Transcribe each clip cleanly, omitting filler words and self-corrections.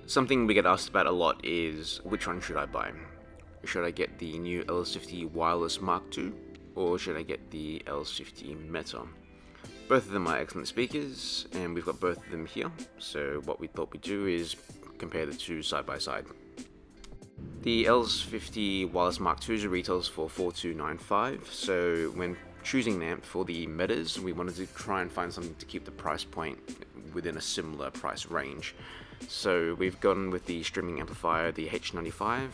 Something we get asked about a lot is which one should I buy? Should I get the new LS50 Wireless Mark II or should I get the LS50 Meta? Both of them are excellent speakers and we've got both of them here, so what we thought we'd do is compare the two side by side. The LS50 Wireless Mark II retails for $4295, so when choosing an amp for the Metas, we wanted to try and find something to keep the price point within a similar price range. So we've gone with the streaming amplifier, the H95,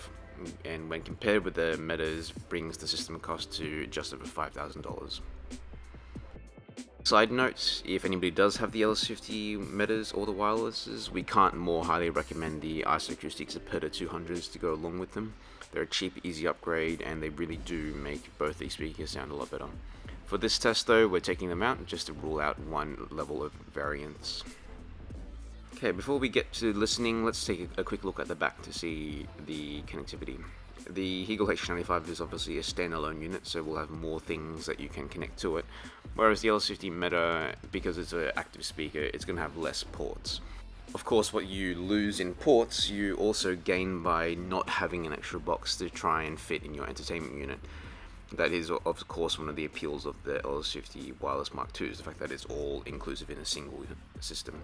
and when compared with the Metas, brings the system cost to just over $5,000. Side note, if anybody does have the LS50 Metas or the wirelesses, we can't more highly recommend the Isoacoustics Aperta 200s to go along with them. They're a cheap, easy upgrade, and they really do make both these speakers sound a lot better. For this test though, we're taking them out just to rule out one level of variance. Okay, before we get to listening, let's take a quick look at the back to see the connectivity. The HEGEL H95 is obviously a standalone unit, so we'll have more things that you can connect to it, whereas the LS50 Meta, because it's an active speaker, it's going to have less ports. Of course, what you lose in ports, you also gain by not having an extra box to try and fit in your entertainment unit. That is, of course, one of the appeals of the LS50 Wireless Mark II, is the fact that it's all inclusive in a single system.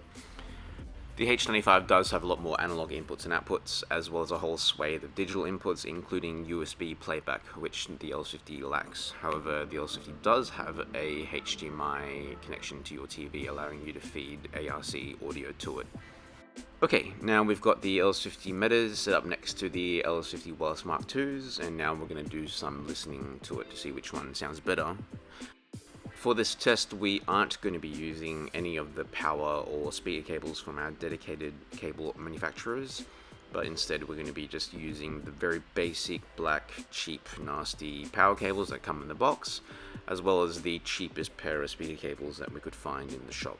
The H95 does have a lot more analog inputs and outputs, as well as a whole swathe of digital inputs, including USB playback, which the LS50 lacks. However, the LS50 does have a HDMI connection to your TV, allowing you to feed ARC audio to it. Okay, now we've got the LS50 Metas set up next to the LS50 Wireless Mark IIs, and now we're going to do some listening to it to see which one sounds better. For this test, we aren't going to be using any of the power or speaker cables from our dedicated cable manufacturers, but instead we're going to be just using the very basic black, cheap, nasty power cables that come in the box, as well as the cheapest pair of speaker cables that we could find in the shop.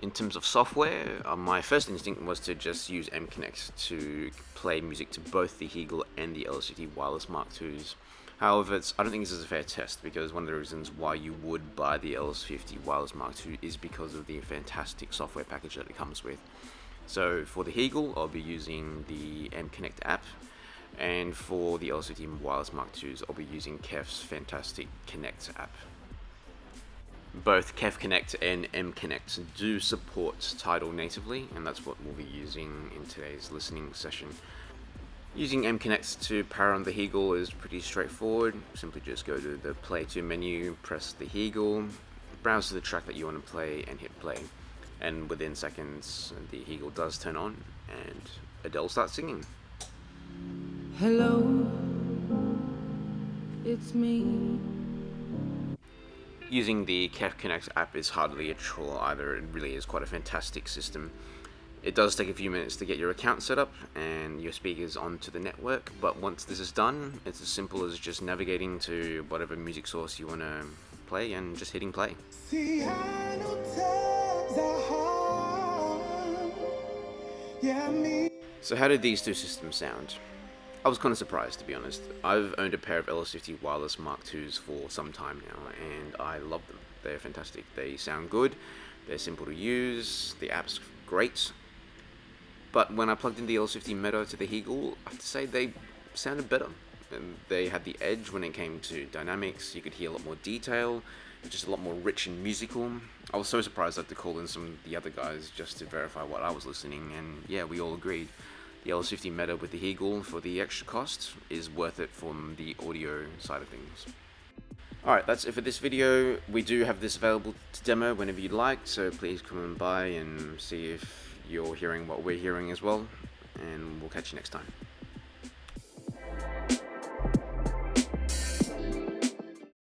In terms of software, my first instinct was to just use M Connect to play music to both the HEGEL and the LS50 Wireless Mark IIs. However, I don't think this is a fair test, because one of the reasons why you would buy the LS50 Wireless Mark II is because of the fantastic software package that it comes with. So for the HEGEL, I'll be using the M Connect app, and for the LS50 Wireless Mark IIs, I'll be using KEF's fantastic Connect app. Both KEF Connect and M Connect do support Tidal natively, and that's what we'll be using in today's listening session. Using M Connect to power on the HEGEL is pretty straightforward. Simply just go to the Play To menu, press the HEGEL, browse to the track that you want to play, and hit play. And within seconds, the HEGEL does turn on, and Adele starts singing. Hello, it's me. Using the KEF Connect app is hardly a chore either. It really is quite a fantastic system. It does take a few minutes to get your account set up and your speakers onto the network, but once this is done, it's as simple as just navigating to whatever music source you want to play and just hitting play. See, I know times are hard. Yeah, me. So how did these two systems sound? I was kind of surprised, to be honest. I've owned a pair of LS50 Wireless Mark IIs for some time now, and I love them. They're fantastic. They sound good, they're simple to use, the app's great. But when I plugged in the LS50 Meta to the HEGEL, I have to say they sounded better. And they had the edge when it came to dynamics. You could hear a lot more detail, just a lot more rich and musical. I was so surprised I had to call in some of the other guys just to verify what I was listening, and yeah, we all agreed. The LS50 Meta with the HEGEL for the extra cost is worth it from the audio side of things. Alright, that's it for this video. We do have this available to demo whenever you'd like, so please come on by and see if you're hearing what we're hearing as well, and we'll catch you next time.